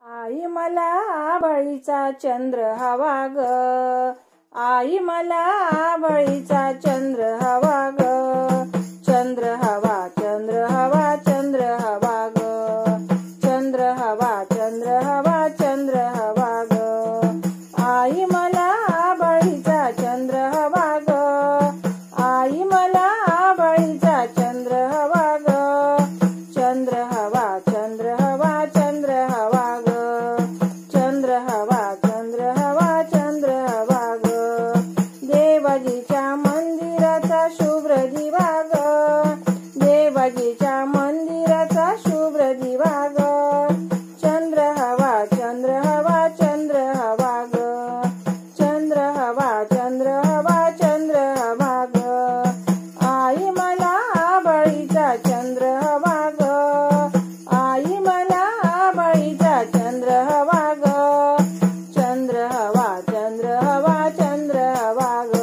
आई मला आबळीचा चंद्र हवा ग, आई मला आबळीचा चंद्र हवा ग, चंद्र हवा चंद्र हवा चंद्र हवा ग, चंद्र हवा चंद्र हवा चंद्र हवा ग, आई मला आबळीचा चंद्र हवा ग, आई मला आबळीचा चंद्र हवा ग, चंद्र हवा चंद्र हवा चंद्र हवा ग, चंद्र हवा चंद्र हवा चंद्र हवा ग, देवाजीच्या मंदिराचा शुभ्र दिवा ग, देवाजीच्या मंदिराचा शुभ्र दिवा ग, चंद्र हवा चंद्र हवा चंद्र हवा ग, चंद्र हवा चंद्र हवा चंद्र हवा ग, आई मला आबळीचा चंद्र हवा ग, आई मला आबळीचा चंद्र हवा ग, चंद्र हवा चंद्र हवा चंद्र हवा ग,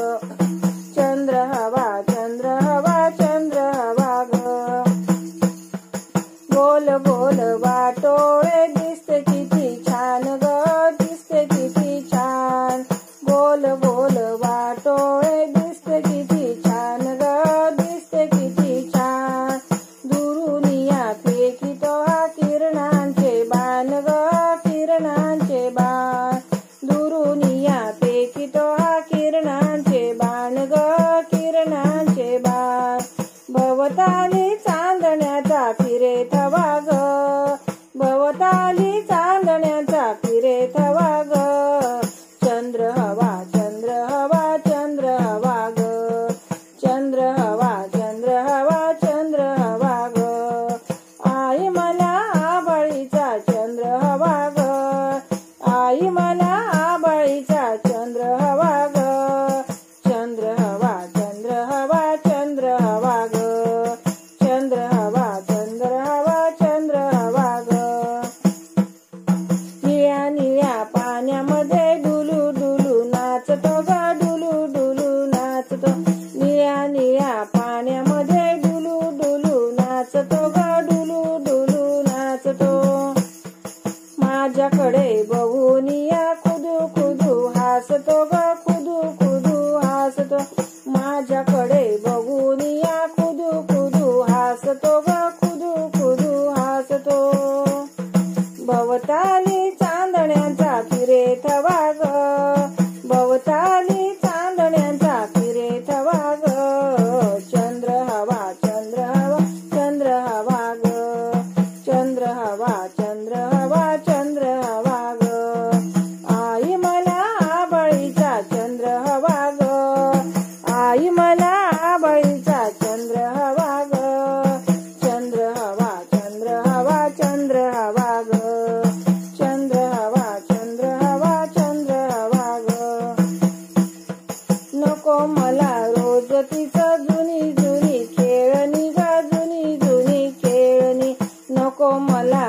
चंद्र हवा चंद्र हवा चंद्र हवा ग, गोल गोल वाटोळे दिसते किती छान ग, दिसते किती छान, गोल गोल वाटोळे दिसते किती छान ग, दिसते किती छान, दुरुनिया फेकितो हा किरणांचे बाण ग, किरणांचे बाण, दुरुनिया फेकितो हा किरणांचे बाण ग, किरणांचे बाण, भवताली चांदण्याचा फिरे थवा ग, भवताली चांदण्याचा फिरे थवा ग, चंद्र हवा चंद्र हवा चंद्र हवा ग, चंद्र हवा चंद्र हवा चंद्र हवा ग, आई मला आबळीचा चंद्र हवा ग, आई मला आबळीचा चंद्र हवा ग, चंद्र हवा चंद्र हवा चंद्र हवा ग, चंद्र हवा चंद्र हवा चंद्र हवा ग, निळ्या निळ्या पाण्यामध्ये डुलू डुलू नाचतो ग, डुलू डुलू नाचतो, निळ्या निळ्या पाण्यामध्ये डुलू डुलू नाचतो ग, डुलू डुलू नाचतो, माझ्याकडे बघून या खुदू खुदू हसतो ग, खुदू खुदू हसतो, माझ्याकडे बघून या खुदू खुदू हसतो ग, खुदू खुदू हसतो, भवताली चांदण्याचा फिरे थवा ग, भवताली चांदण्याचा फिरे थवा ग, चंद्र हवा चंद्र हवा चंद्र हवा ग, चंद्र हवा चंद्र हवा चंद्र हवा ग, आई मला आबळीचा चंद्र हवा ग, आई मला आबळीचा चंद्र हवा ग, चंद्र हवा चंद्र हवा चंद्र हवा ग, चंद्र हवा चंद्र हवा चंद्र हवा ग, नको मला रोज तिचं जुनी जुनी खेळणी ग, जुनी जुनी खेळणी, नको मला